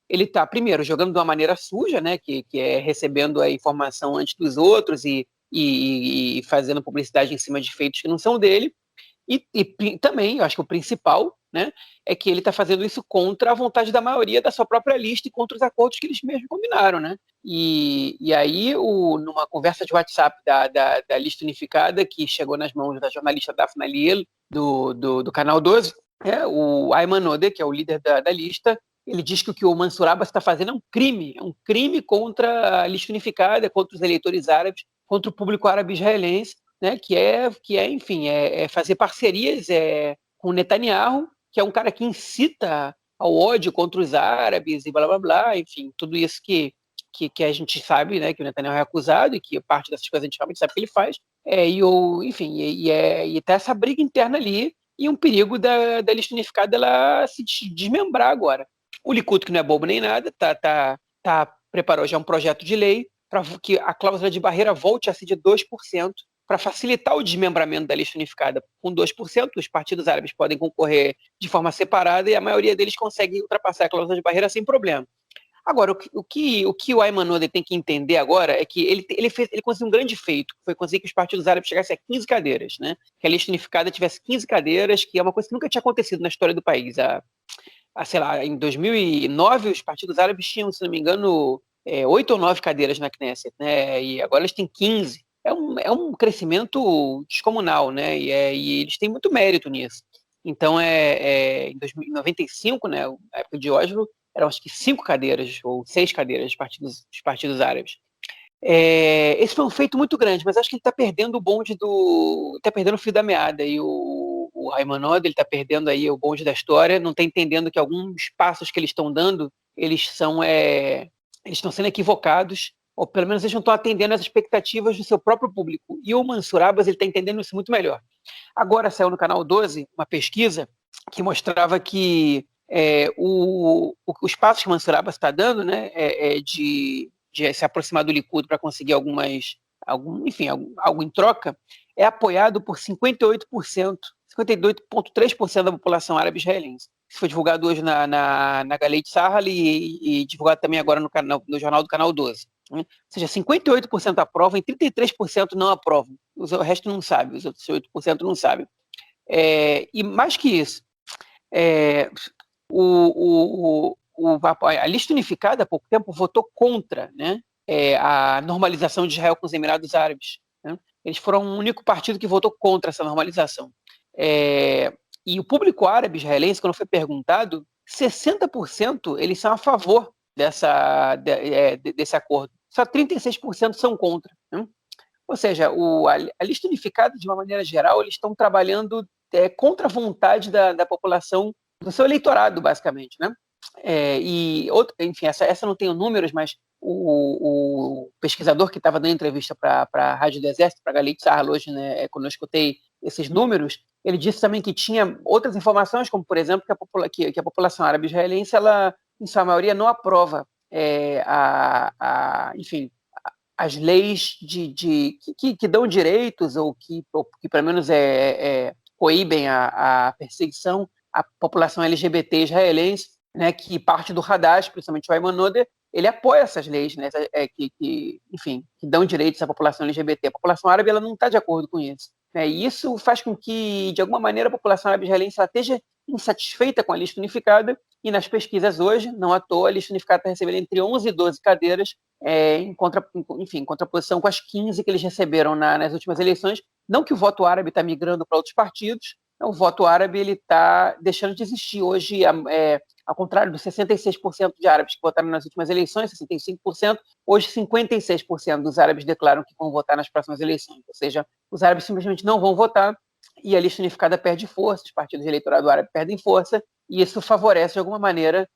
ele tá primeiro, jogando de uma maneira suja, né, que é recebendo a informação antes dos outros e fazendo publicidade em cima de feitos que não são dele, e também, eu acho que o principal, né, é que ele está fazendo isso contra a vontade da maioria da sua própria lista e contra os acordos que eles mesmos combinaram, né? E aí, numa conversa de WhatsApp da lista unificada, que chegou nas mãos da jornalista Daphne Aliel, do Canal 12, o Ayman Odeh, que é o líder da lista, ele diz que o o Mansur Abbas está fazendo é um crime contra a lista unificada, contra os eleitores árabes, contra o público árabe israelense, né, enfim, fazer parcerias com Netanyahu, que é um cara que incita ao ódio contra os árabes e blá blá blá, enfim, tudo isso que a gente sabe, né, que o Netanyahu é acusado e que parte dessas coisas a gente realmente sabe que ele faz, enfim, e tá essa briga interna ali e um perigo da lista unificada ela se desmembrar agora. O Likud, que não é bobo nem nada, preparou já um projeto de lei para que a cláusula de barreira volte a ser de 2%, para facilitar o desmembramento da lista unificada. Com 2%, os partidos árabes podem concorrer de forma separada e a maioria deles consegue ultrapassar a cláusula de barreira sem problema. Agora, o que o Ayman Odeh tem que entender agora é que ele conseguiu um grande feito, que foi conseguir que os partidos árabes chegassem a 15 cadeiras, né? Que a lista unificada tivesse 15 cadeiras, que é uma coisa que nunca tinha acontecido na história do país. Sei lá, em 2009, os partidos árabes tinham, se não me engano, 8 ou 9 cadeiras na Knesset, né? E agora eles têm 15. É um crescimento descomunal, né? E eles têm muito mérito nisso. Então, em 95, né, na época de Oslo, eram acho que 5 cadeiras ou 6 cadeiras dos partidos árabes. Esse foi um feito muito grande, mas acho que ele está perdendo o bonde está perdendo o fio da meada, e o Aymanod, ele está perdendo aí o bonde da história, não está entendendo que alguns passos que eles estão dando, eles estão sendo equivocados, ou pelo menos eles não estão atendendo às expectativas do seu próprio público. E o Mansur Abbas, ele está entendendo isso muito melhor. Agora saiu no Canal 12 uma pesquisa que mostrava que os passos que o Mansur Abbas está dando, né, de se aproximar do Likud para conseguir algo em troca, é apoiado por 58%, 58,3% da população árabe israelense. Isso foi divulgado hoje na Galei Tzahal e divulgado também agora no jornal do Canal 12. Ou seja, 58% aprovam e 33% não aprovam. O resto não sabe, os outros 8% não sabem. E mais que isso, a lista unificada, há pouco tempo, votou contra, né, a normalização de Israel com os Emirados Árabes. Né? Eles foram o único partido que votou contra essa normalização. E o público árabe israelense, quando foi perguntado, 60% eles são a favor desse acordo. Só 36% são contra. Né? Ou seja, a lista unificada, de uma maneira geral, eles estão trabalhando contra a vontade da população, do seu eleitorado, basicamente, né? Enfim, essa não tenho números, mas o pesquisador que estava dando entrevista para a Rádio do Exército, para a Galite Tzahal hoje, né, quando eu escutei esses números, ele disse também que tinha outras informações, como, por exemplo, que a população árabe israelense, ela, em sua maioria, não aprova enfim, as leis que dão direitos ou que pelo menos coíbem a perseguição à população LGBT israelense, né, que parte do Hadash, principalmente o Ayman Odeh, ele apoia essas leis, né, enfim, que dão direitos à população LGBT. A população árabe ela não está de acordo com isso. Né, e isso faz com que, de alguma maneira, a população árabe israelense ela esteja insatisfeita com a lista unificada, e nas pesquisas hoje, não à toa, a lista unificada está recebendo entre 11 e 12 cadeiras, em contraposição com as 15 que eles receberam nas últimas eleições. Não que o voto árabe está migrando para outros partidos, o voto árabe ele está deixando de existir hoje, ao contrário dos 66% de árabes que votaram nas últimas eleições, 65%, hoje 56% dos árabes declaram que vão votar nas próximas eleições. Ou seja, os árabes simplesmente não vão votar e a lista unificada perde força, os partidos de eleitorado árabe perdem força, e isso favorece, de alguma maneira,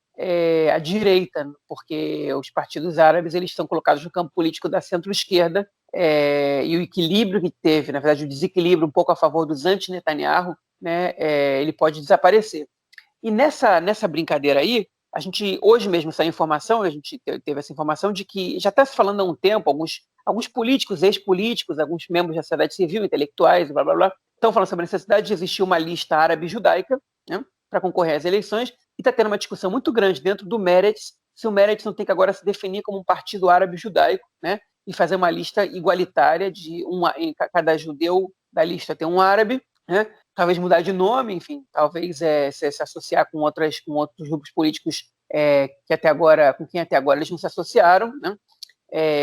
a direita, porque os partidos árabes eles estão colocados no campo político da centro-esquerda, e o equilíbrio que teve, na verdade, o desequilíbrio um pouco a favor dos anti-Netanyahu, né, ele pode desaparecer. E nessa brincadeira aí, a gente, hoje mesmo, essa informação, a gente teve essa informação de que já está se falando há um tempo, alguns políticos, ex-políticos, alguns membros da sociedade civil, intelectuais, blá, blá, blá, estão falando sobre a necessidade de existir uma lista árabe judaica, né, para concorrer às eleições, e está tendo uma discussão muito grande dentro do Meretz, se o Meretz não tem que agora se definir como um partido árabe judaico, né, e fazer uma lista igualitária em cada judeu da lista tem um árabe, né, talvez mudar de nome, enfim, talvez se associar com outros grupos políticos com quem até agora eles não se associaram, né?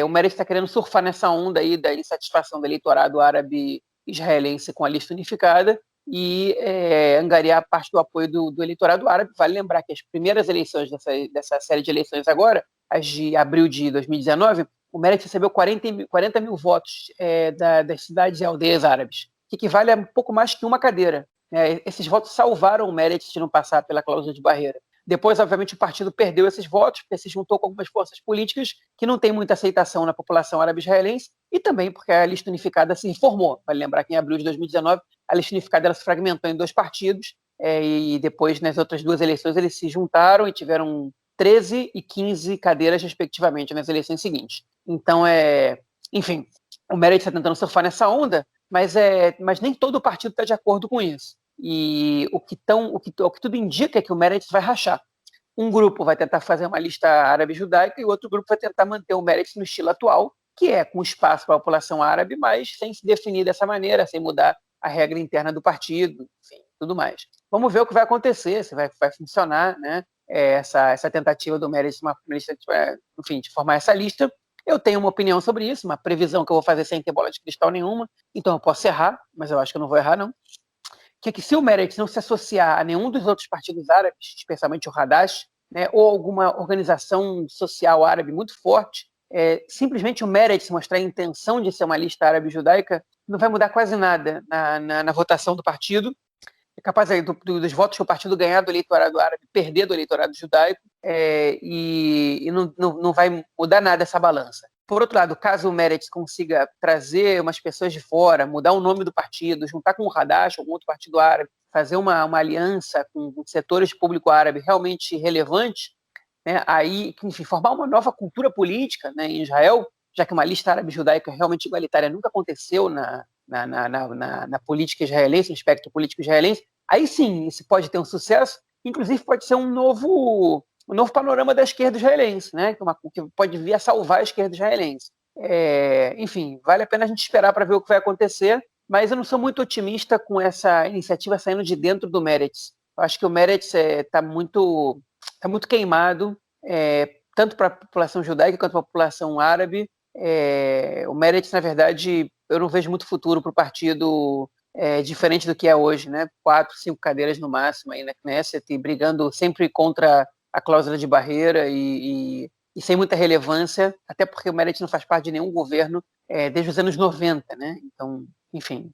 O Meretz está querendo surfar nessa onda aí da insatisfação do eleitorado árabe israelense com a lista unificada e angariar parte do apoio do eleitorado árabe. Vale lembrar que as primeiras eleições dessa série de eleições agora, as de abril de 2019, o Meretz recebeu 40 mil votos das cidades e aldeias árabes, que equivale a um pouco mais que uma cadeira. Esses votos salvaram o Meretz de não passar pela cláusula de barreira. Depois, obviamente, o partido perdeu esses votos, porque se juntou com algumas forças políticas que não têm muita aceitação na população árabe israelense, e também porque a lista unificada se reformou. Vale lembrar que em abril de 2019, a lista unificada ela se fragmentou em 2 partidos, e depois, nas outras 2 eleições, eles se juntaram e tiveram 13 e 15 cadeiras, respectivamente, nas eleições seguintes. Então, enfim, o Meretz está tentando surfar nessa onda, mas nem todo o partido está de acordo com isso. E o que tudo indica é que o Meretz vai rachar. Um grupo vai tentar fazer uma lista árabe-judaica e o outro grupo vai tentar manter o Meretz no estilo atual, que é com espaço para a população árabe, mas sem se definir dessa maneira, sem mudar a regra interna do partido, enfim, tudo mais. Vamos ver o que vai acontecer, se vai funcionar, né? Essa tentativa do Meretz de formar essa lista. Eu tenho uma opinião sobre isso, uma previsão que eu vou fazer sem ter bola de cristal nenhuma, então eu posso errar, mas eu acho que eu não vou errar, não. que se o Meretz não se associar a nenhum dos outros partidos árabes, especialmente o Hadash, né, ou alguma organização social árabe muito forte, simplesmente o Meretz mostrar a intenção de ser uma lista árabe judaica não vai mudar quase nada na votação do partido. É capaz aí dos votos que o partido ganhar do eleitorado árabe, perder do eleitorado judaico, e não vai mudar nada essa balança. Por outro lado, caso o Meretz consiga trazer umas pessoas de fora, mudar o nome do partido, juntar com o Hadash, algum outro partido árabe, fazer uma aliança com setores de público árabe realmente relevantes, né, aí, enfim, formar uma nova cultura política, né, em Israel, já que uma lista árabe judaica realmente igualitária nunca aconteceu na política israelense, no espectro político israelense, aí sim, isso pode ter um sucesso, inclusive pode ser um novo panorama da esquerda israelense, né, que pode vir a salvar a esquerda israelense. Enfim, vale a pena a gente esperar para ver o que vai acontecer, mas eu não sou muito otimista com essa iniciativa saindo de dentro do Meretz. Eu acho que o Meretz está muito queimado, tanto para a população judaica quanto para a população árabe. O Meretz, na verdade, eu não vejo muito futuro para o partido, diferente do que é hoje, né? 4, 5 cadeiras no máximo aí na Knesset, e brigando sempre contra a cláusula de barreira e sem muita relevância, até porque o Meretz não faz parte de nenhum governo desde os anos 90, né? Então, enfim,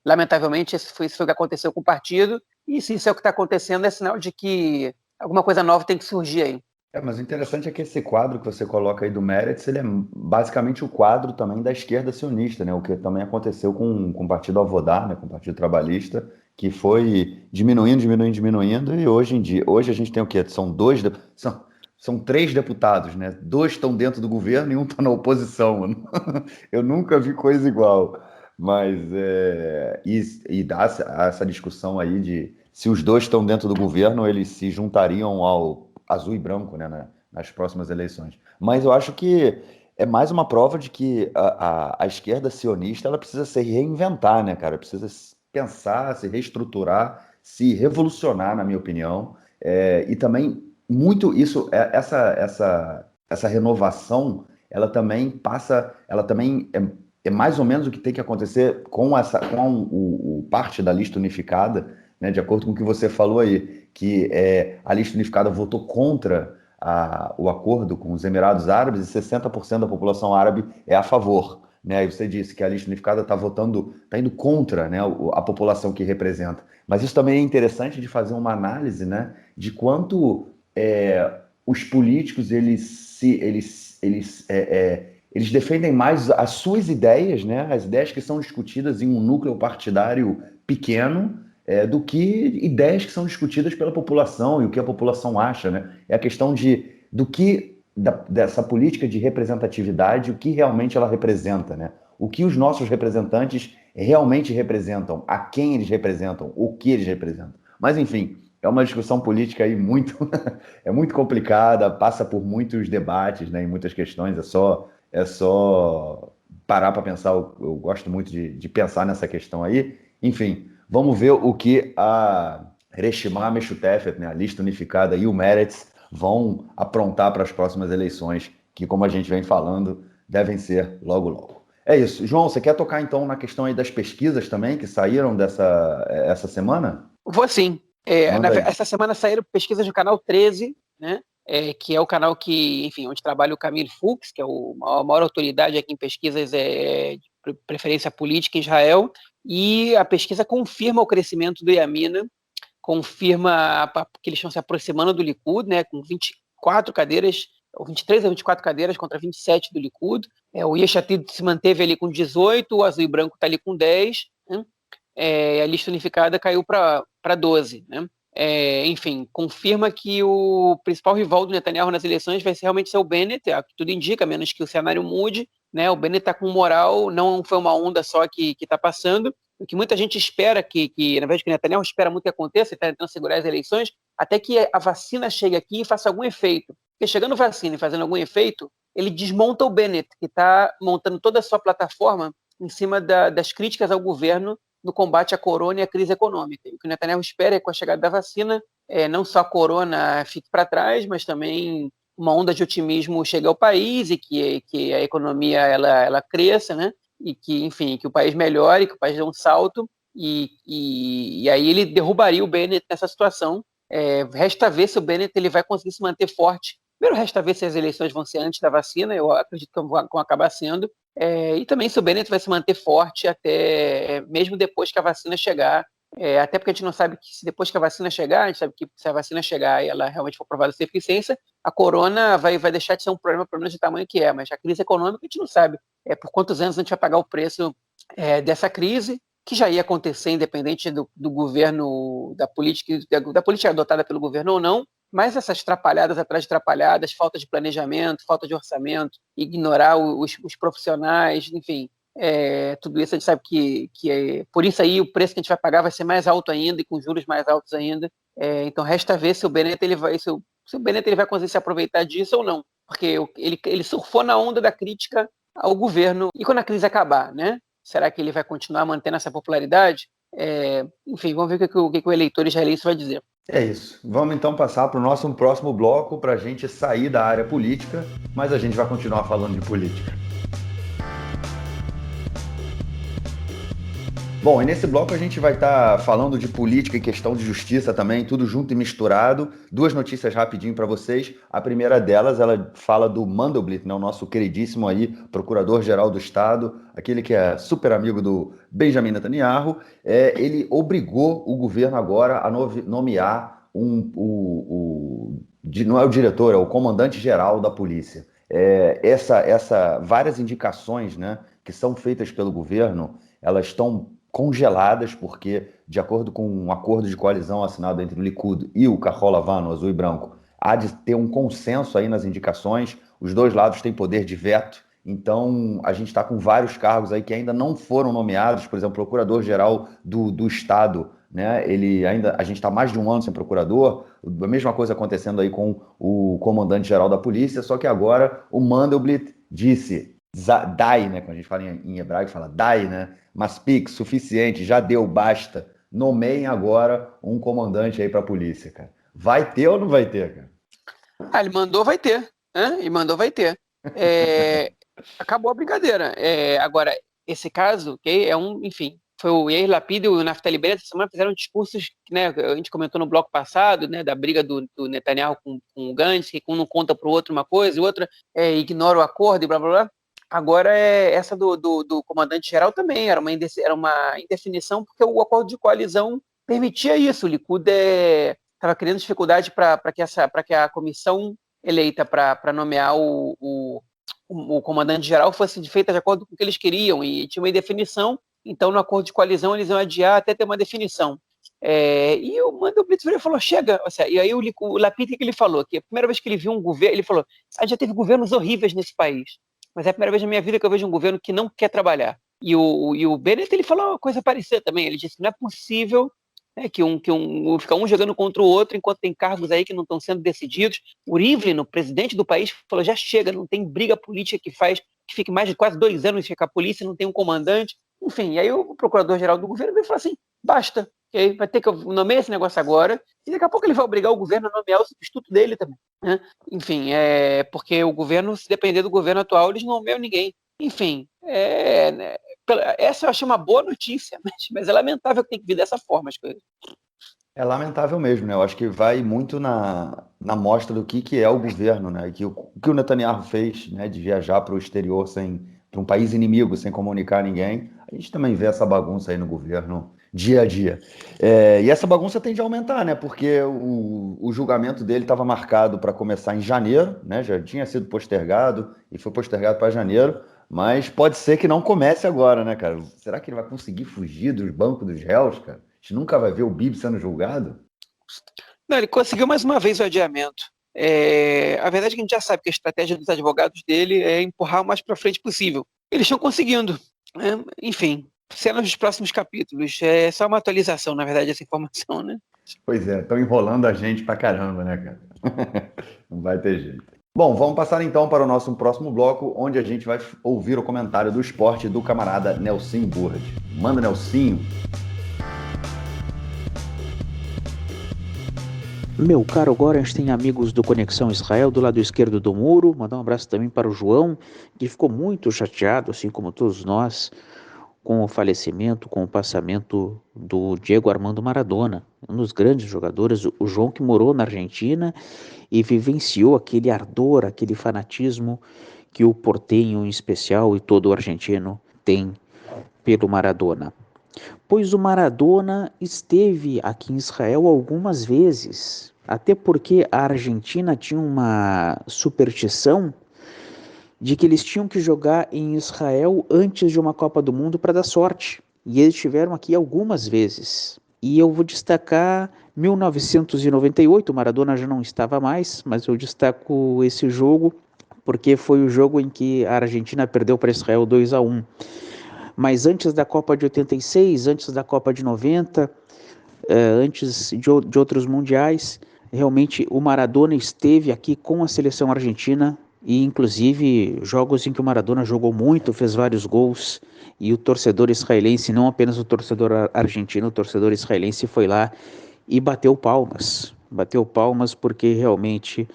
lamentavelmente, isso foi o que aconteceu com o partido, e se isso é o que está acontecendo, é sinal de que alguma coisa nova tem que surgir aí. Mas o interessante é que esse quadro que você coloca aí do Meretz, ele é basicamente o quadro também da esquerda sionista, né? O que também aconteceu com o Partido Avodar, né? Com o Partido Trabalhista, que foi diminuindo, e hoje a gente tem o quê? São 3 deputados, né? 2 estão dentro do governo e um está na oposição. Eu nunca vi coisa igual. Mas dá essa discussão aí de se os 2 estão dentro do governo, eles se juntariam ao azul e branco, né, nas próximas eleições. Mas eu acho que é mais uma prova de que a esquerda sionista ela precisa se reinventar, né, cara? Precisa pensar, se reestruturar, se revolucionar, na minha opinião. E também muito isso, essa renovação, ela também é mais ou menos o que tem que acontecer com o parte da lista unificada, né, de acordo com o que você falou aí, que a lista unificada votou contra o acordo com os Emirados Árabes e 60% da população árabe é a favor. Né? E você disse que a lista unificada está indo contra, né, a população que representa. Mas isso também é interessante de fazer uma análise, né, de quanto os políticos eles defendem mais as suas ideias, né, as ideias que são discutidas em um núcleo partidário pequeno, do que ideias que são discutidas pela população e o que a população acha, né? É a questão dessa política de representatividade, o que realmente ela representa, né? O que os nossos representantes realmente representam, a quem eles representam, o que eles representam. Mas, enfim, é uma discussão política aí é muito complicada, passa por muitos debates, né, e muitas questões, é só parar para pensar, eu gosto muito de pensar nessa questão aí. Enfim, vamos ver o que a Reshima Meshutefet, né, a lista unificada, e o Meretz vão aprontar para as próximas eleições, que, como a gente vem falando, devem ser logo, logo. É isso. João, você quer tocar então na questão aí das pesquisas também, que saíram essa semana? Vou sim. Essa semana saíram pesquisas do canal 13, né? Que é o canal que, enfim, onde trabalha o Camille Fuchs, que é a maior autoridade aqui em pesquisas de preferência política em Israel, e a pesquisa confirma o crescimento do Yamina, confirma que eles estão se aproximando do Likud, né, com 24 cadeiras, ou 23 a 24 cadeiras contra 27 do Likud. O Yesh Atid se manteve ali com 18, o Azul e Branco está ali com 10, né? A lista unificada caiu para 12, né? Enfim, confirma que o principal rival do Netanyahu nas eleições vai realmente ser o Bennett, que tudo indica, menos que o cenário mude, né? O Bennett está com moral, não foi uma onda só que está passando. O que muita gente espera na verdade, que o Netanyahu espera muito que aconteça, ele está tentando segurar as eleições, até que a vacina chegue aqui e faça algum efeito. Porque chegando vacina e fazendo algum efeito, ele desmonta o Bennett, que está montando toda a sua plataforma em cima das críticas ao governo no combate à corona e à crise econômica. E o que o Netanyahu espera é que com a chegada da vacina, não só a corona fique para trás, mas também uma onda de otimismo chegue ao país e que a economia ela cresça, né? E que, enfim, que o país melhore, que o país dê um salto e aí ele derrubaria o Bennett nessa situação. Resta ver se o Bennett ele vai conseguir se manter forte. Primeiro, resta ver se as eleições vão ser antes da vacina, eu acredito que vão acabar sendo, e também se o Bennett vai se manter forte até mesmo depois que a vacina chegar. Até porque a gente não sabe que se depois que a vacina chegar, a gente sabe que se a vacina chegar e ela realmente for provada ser eficiência, a corona vai deixar de ser um problema, pelo menos de tamanho que é, mas a crise econômica a gente não sabe por quantos anos a gente vai pagar o preço dessa crise, que já ia acontecer independente do governo, da política adotada pelo governo ou não, mas essas trapalhadas atrás de trapalhadas, falta de planejamento, falta de orçamento, ignorar os profissionais, enfim, tudo isso a gente sabe que por isso aí o preço que a gente vai pagar vai ser mais alto ainda e com juros mais altos ainda. Então resta ver se o Bennett se o Bennett ele vai conseguir se aproveitar disso ou não, porque ele surfou na onda da crítica ao governo e quando a crise acabar, né? Será que ele vai continuar mantendo essa popularidade? Enfim, vamos ver o que o eleitor israelense vai dizer. É isso. Vamos então passar para o nosso próximo bloco para a gente sair da área política, mas a gente vai continuar falando de política. Bom, e nesse bloco a gente vai estar falando de política e questão de justiça também, tudo junto e misturado. Duas notícias rapidinho para vocês. A primeira delas, ela fala do Mandelblit, né, o nosso queridíssimo aí, procurador-geral do Estado, aquele que é super amigo do Benjamin Netanyahu. Ele obrigou o governo agora a nomear não é o diretor, é o comandante-geral da polícia. Várias indicações, né, que são feitas pelo governo, elas estão congeladas, porque, de acordo com um acordo de coalizão assinado entre o Likud e o Kahol Lavan, o azul e branco, há de ter um consenso aí nas indicações, os dois lados têm poder de veto, então a gente está com vários cargos aí que ainda não foram nomeados, por exemplo, procurador-geral do Estado, né? A gente está mais de um ano sem procurador, a mesma coisa acontecendo aí com o comandante-geral da polícia, só que agora o Mandelblit disse dai, né? Quando a gente fala em hebraico, fala dai, né? Maspik, suficiente, já deu, basta. Nomeiem agora um comandante aí para a polícia, cara. Vai ter ou não vai ter, cara? Ele mandou, vai ter. Ele mandou, vai ter. Acabou a brincadeira. Agora, esse caso, okay, enfim, foi o Yair Lapid e o Naftali Bennett essa semana fizeram discursos, né, a gente comentou no bloco passado, né, da briga do Netanyahu com o Gantz, que um não conta para o outro uma coisa e o outro ignora o acordo e blá blá blá. Agora, essa do comandante-geral também era uma indefinição, porque o acordo de coalizão permitia isso. O Likud estava criando dificuldade para que a comissão eleita para nomear o comandante-geral fosse feita de acordo com o que eles queriam, e tinha uma indefinição, então no acordo de coalizão eles iam adiar até ter uma definição. E o Mandelblit falou, chega, e aí o Lapid, que ele falou? Que a primeira vez que ele viu um governo, ele falou, já teve governos horríveis nesse país, mas é a primeira vez na minha vida que eu vejo um governo que não quer trabalhar. E o Bennett, ele falou uma coisa parecida também, ele disse que não é possível que fica um jogando contra o outro enquanto tem cargos aí que não estão sendo decididos. O Rivlin, o presidente do país, falou, já chega, não tem briga política que fique mais de quase 2 anos que a polícia não tem um comandante. Enfim, e aí o procurador-geral do governo veio e falou assim, basta, okay? Vai ter que nomear esse negócio agora, e daqui a pouco ele vai obrigar o governo a nomear o substituto dele também. Né? Enfim, porque o governo, se depender do governo atual, eles não nomeiam ninguém. Enfim, essa eu achei uma boa notícia, mas é lamentável que tem que vir dessa forma as coisas. É lamentável mesmo, né? Eu acho que vai muito na mostra do que é o governo, né? O que o Netanyahu fez, né? De viajar para o exterior para um país inimigo, sem comunicar a ninguém. A gente também vê essa bagunça aí no governo dia a dia. E essa bagunça tende a aumentar, né? Porque o julgamento dele estava marcado para começar em janeiro, né? Já tinha sido postergado e foi postergado para janeiro. Mas pode ser que não comece agora, né, cara? Será que ele vai conseguir fugir dos bancos dos réus, cara? A gente nunca vai ver o Bibi sendo julgado? Não, ele conseguiu mais uma vez o adiamento. A verdade é que a gente já sabe que a estratégia dos advogados dele é empurrar o mais para frente possível. Eles estão conseguindo. Enfim, cenas dos próximos capítulos. É só uma atualização, na verdade, essa informação, né? Pois é, estão enrolando a gente pra caramba, né, cara? Não vai ter jeito. Bom, vamos passar então para o nosso próximo bloco, onde a gente vai ouvir o comentário do esporte do camarada Nelson Burd. Manda, Nelsinho. Meu caro Gorens, tem amigos do Conexão Israel do lado esquerdo do muro. Mandar um abraço também para o João, que ficou muito chateado, assim como todos nós, com o falecimento, com o passamento do Diego Armando Maradona, um dos grandes jogadores, o João que morou na Argentina e vivenciou aquele ardor, aquele fanatismo que o portenho em especial e todo o argentino tem pelo Maradona. Pois o Maradona esteve aqui em Israel algumas vezes, até porque a Argentina tinha uma superstição de que eles tinham que jogar em Israel antes de uma Copa do Mundo para dar sorte. E eles estiveram aqui algumas vezes. E eu vou destacar 1998, o Maradona já não estava mais, mas eu destaco esse jogo porque foi o jogo em que a Argentina perdeu para Israel 2-1. Mas antes da Copa de 86, antes da Copa de 90, antes de outros mundiais, realmente o Maradona esteve aqui com a seleção argentina e inclusive jogos em que o Maradona jogou muito, fez vários gols e o torcedor israelense, não apenas o torcedor argentino, o torcedor israelense foi lá e bateu palmas porque realmente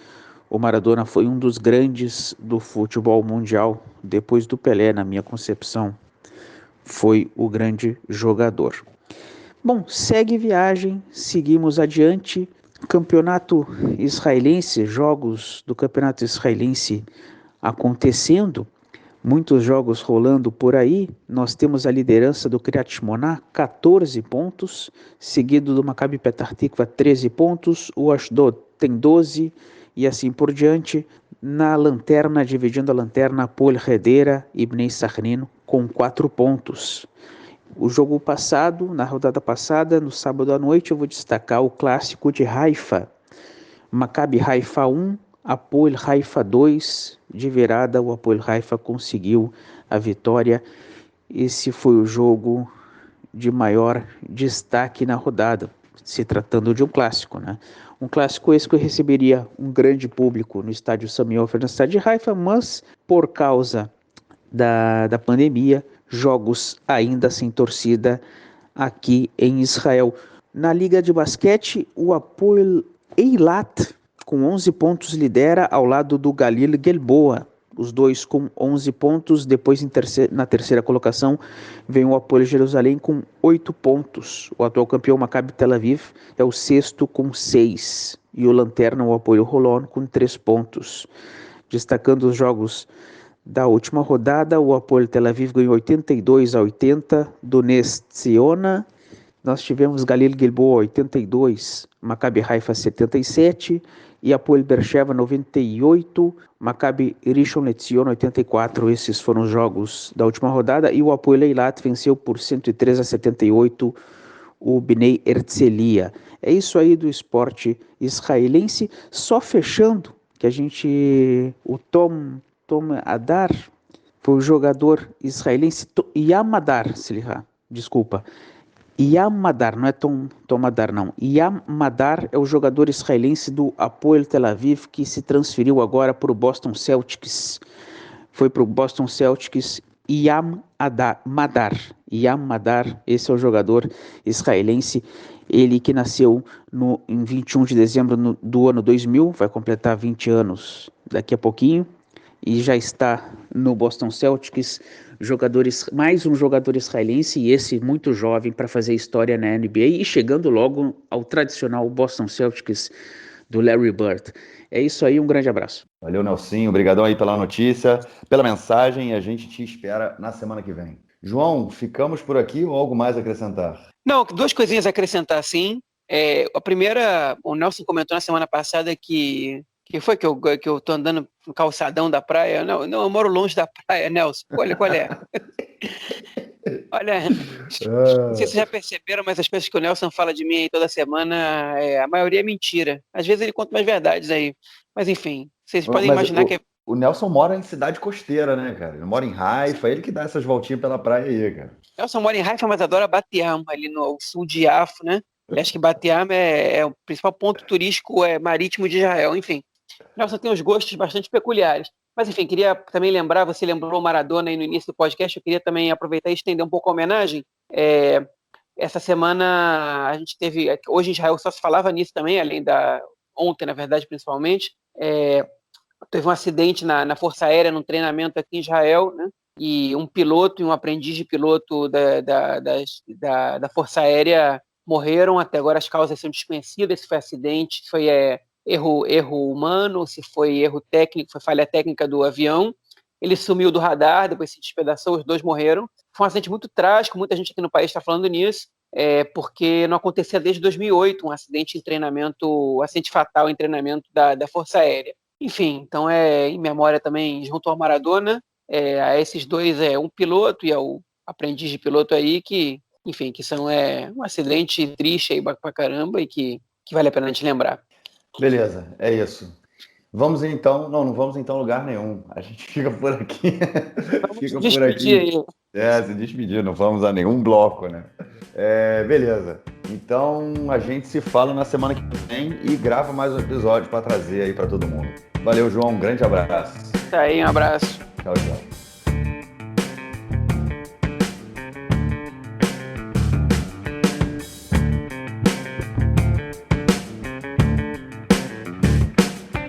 o Maradona foi um dos grandes do futebol mundial, depois do Pelé, na minha concepção, foi o grande jogador. Bom, segue viagem, seguimos adiante. Campeonato israelense, jogos do campeonato israelense acontecendo, muitos jogos rolando por aí. Nós temos a liderança do Kriyat Shmona, 14 pontos, seguido do Maccabi Petah Tikva, 13 pontos, o Ashdod tem 12 e assim por diante. Na lanterna, dividindo a lanterna, Hapoel Hedera e Bnei Sachnino com 4 pontos. O jogo passado, na rodada passada, no sábado à noite, eu vou destacar o clássico de Haifa. Maccabi Haifa 1, Hapoel Haifa 2. De virada, o Hapoel Haifa conseguiu a vitória. Esse foi o jogo de maior destaque na rodada, se tratando de um clássico, né? Um clássico esse que receberia um grande público no estádio Sami Ofer, no estádio de Haifa, mas por causa da pandemia, jogos ainda sem torcida aqui em Israel. Na Liga de Basquete, o Hapoel Eilat, com 11 pontos, lidera ao lado do Galil Gelboa. Os dois com 11 pontos. Depois, na terceira colocação, vem o Hapoel Jerusalém com 8 pontos. O atual campeão Maccabi Tel Aviv é o sexto com 6. E o lanterna, o Hapoel Holon, com 3 pontos. Destacando os jogos da última rodada, o Hapoel Tel Aviv ganhou 82-80 do Ness Tziona. Nós tivemos Galil Gilboa 82, Maccabi Haifa 77 e Hapoel Beersheva 98, Maccabi Rishon LeZion 84. Esses foram os jogos da última rodada e o Hapoel Eilat venceu por 103-78 o Bnei Herzliya. É isso aí do esporte israelense. Só fechando, que o Tom Adar foi o jogador israelense Yam Adar, desculpa. Yam Madar, não é Tom Adar não. Yam Madar é o jogador israelense do Hapoel Tel Aviv que se transferiu agora para o Boston Celtics. Foi para o Boston Celtics. Yam Madar, esse é o jogador israelense. Ele que nasceu em 21 de dezembro do ano 2000, vai completar 20 anos daqui a pouquinho. E já está no Boston Celtics, mais um jogador israelense, e esse muito jovem para fazer história na NBA e chegando logo ao tradicional Boston Celtics do Larry Bird. É isso aí, um grande abraço. Valeu, Nelsinho, obrigadão aí pela notícia, pela mensagem, e a gente te espera na semana que vem. João, ficamos por aqui ou algo mais a acrescentar? Não, 2 coisinhas a acrescentar, sim. A primeira, o Nelson comentou na semana passada que foi que eu tô andando no calçadão da praia. Não, eu moro longe da praia, Nelson. Olha, qual é? Olha, não sei se vocês já perceberam, mas as coisas que o Nelson fala de mim aí toda semana, a maioria é mentira. Às vezes ele conta umas verdades aí. Mas enfim, vocês podem imaginar que... O Nelson mora em cidade costeira, né, cara? Ele mora em Haifa, ele que dá essas voltinhas pela praia aí, cara. Nelson mora em Haifa, mas adora Bat Yam, ali no sul de Yafo, né? Acho que Bat Yam é o principal ponto turístico marítimo de Israel, enfim. Nelson tem uns gostos bastante peculiares. Mas, enfim, queria também lembrar, você lembrou o Maradona aí no início do podcast, eu queria também aproveitar e estender um pouco a homenagem. Essa semana a gente teve, hoje em Israel só se falava nisso também, ontem, na verdade, principalmente, teve um acidente na Força Aérea, num treinamento aqui em Israel, né? e um piloto e um aprendiz de piloto da Força Aérea morreram. Até agora as causas são desconhecidas, se foi acidente, se foi erro humano, se foi erro técnico, foi falha técnica do avião. Ele sumiu do radar, depois se despedaçou, os dois morreram. Foi um acidente muito trágico, muita gente aqui no país está falando nisso, porque não acontecia desde 2008 um acidente em treinamento, um acidente fatal em treinamento da Força Aérea. Enfim, então em memória também, junto ao Maradona, a esses dois, um piloto e ao aprendiz de piloto aí, que, enfim, que são um acidente triste aí pra caramba e que vale a pena a gente lembrar. Beleza, é isso. Vamos então, não vamos então a lugar nenhum. A gente fica por aqui. Vamos Fica se por despedir aqui. aí. Se despedir, não vamos a nenhum bloco, né? Beleza. Então a gente se fala na semana que vem e grava mais um episódio para trazer aí para todo mundo. Valeu, João. Um grande abraço. Tá aí, um abraço. Tchau, tchau.